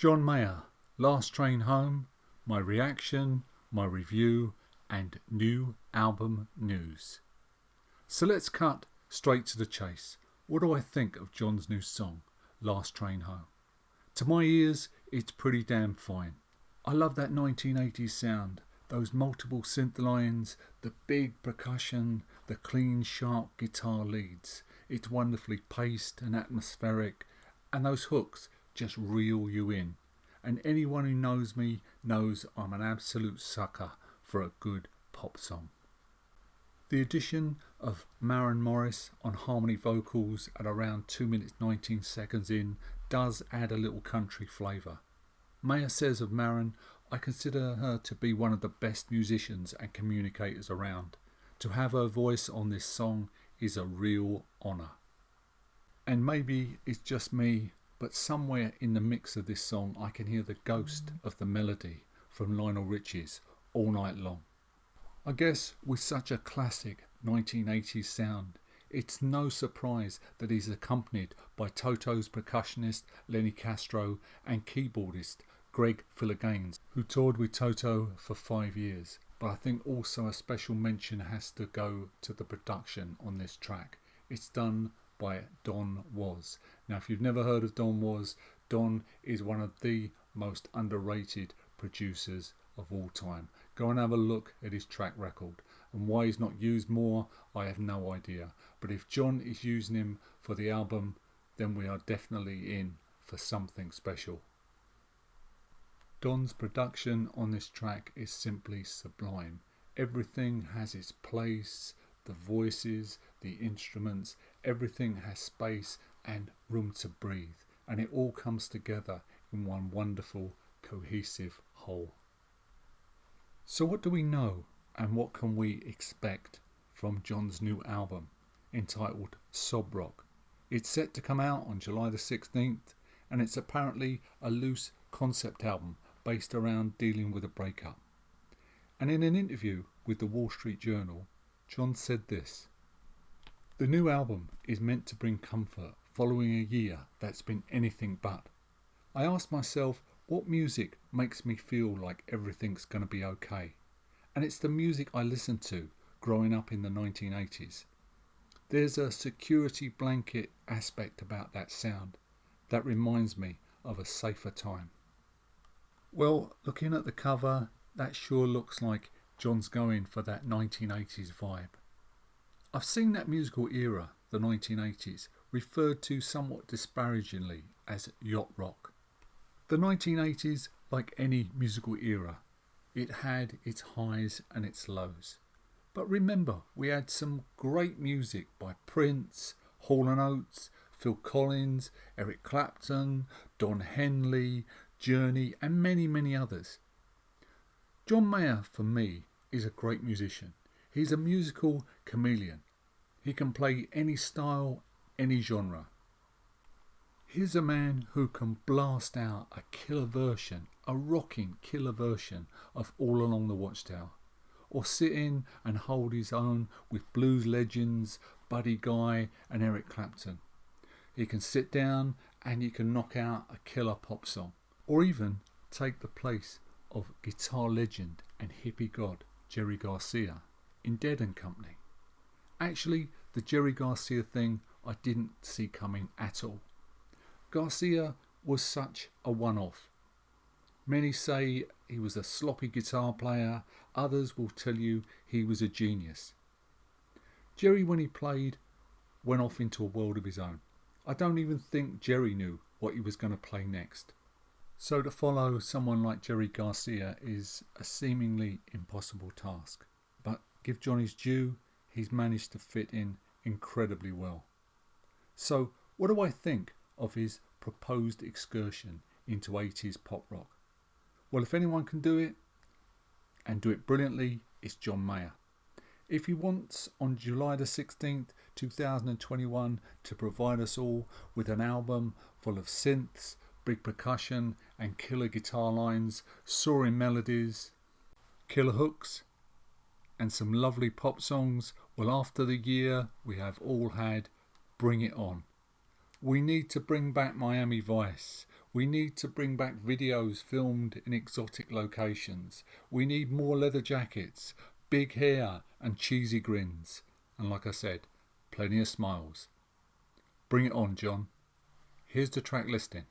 John Mayer, Last Train Home, my reaction, my review, and new album news. So let's cut straight to the chase. What do I think of John's new song, Last Train Home? To my ears, it's pretty damn fine. I love that 1980s sound, those multiple synth lines, the big percussion, the clean, sharp guitar leads. It's wonderfully paced and atmospheric, and those hooks just reel you in. And anyone who knows me knows I'm an absolute sucker for a good pop song. The addition of Maren Morris on harmony vocals at around 2 minutes 19 seconds in does add a little country flavour. Mayer says of Maren, I consider her to be one of the best musicians and communicators around. To have her voice on this song is a real honour. And maybe it's just me, but somewhere in the mix of this song I can hear the ghost of the melody from Lionel Richie's All Night Long. I guess with such a classic 1980s sound, it's no surprise that he's accompanied by Toto's percussionist Lenny Castro and keyboardist Greg Philaganes, who toured with Toto for 5 years. But I think also a special mention has to go to the production on this track. It's done by Don Was. Now, if you've never heard of Don Was, Don is one of the most underrated producers of all time. Go and have a look at his track record. And why he's not used more, I have no idea. But if John is using him for the album, then we are definitely in for something special. Don's production on this track is simply sublime. Everything has its place, the voices, the instruments, everything has space and room to breathe, and it all comes together in one wonderful, cohesive whole. So what do we know and what can we expect from John's new album entitled Sob Rock? It's set to come out on July the 16th, and it's apparently a loose concept album based around dealing with a breakup. And in an interview with the Wall Street Journal, John said this: "The new album is meant to bring comfort following a year that's been anything but. I asked myself what music makes me feel like everything's going to be okay. And it's the music I listened to growing up in the 1980s. There's a security blanket aspect about that sound that reminds me of a safer time." Well, looking at the cover, that sure looks like John's going for that 1980s vibe. I've seen that musical era, the 1980s, referred to somewhat disparagingly as yacht rock. The 1980s, like any musical era, it had its highs and its lows. But remember, we had some great music by Prince, Hall & Oates, Phil Collins, Eric Clapton, Don Henley, Journey, and many, many others. John Mayer, for me, is a great musician. He's a musical chameleon. He can play any style, any genre. Here's a man who can blast out a killer version, a rocking killer version of All Along the Watchtower, or sit in and hold his own with blues legends Buddy Guy and Eric Clapton. He can sit down and he can knock out a killer pop song, or even take the place of guitar legend and hippie god Jerry Garcia in Dead & Company. Actually, the Jerry Garcia thing I didn't see coming at all. Garcia was such a one-off. Many say he was a sloppy guitar player, others will tell you he was a genius. Jerry, when he played, went off into a world of his own. I don't even think Jerry knew what he was going to play next. So to follow someone like Jerry Garcia is a seemingly impossible task. But give John his due, he's managed to fit in incredibly well. So what do I think of his proposed excursion into 80s pop rock? Well, if anyone can do it, and do it brilliantly, it's John Mayer. If he wants, on July the 16th, 2021, to provide us all with an album full of synths, big percussion and killer guitar lines, soaring melodies, killer hooks, and some lovely pop songs, well, after the year we have all had, bring it on. We need to bring back Miami Vice. We need to bring back videos filmed in exotic locations. We need more leather jackets, big hair and cheesy grins. And like I said, plenty of smiles. Bring it on, John. Here's the track listing.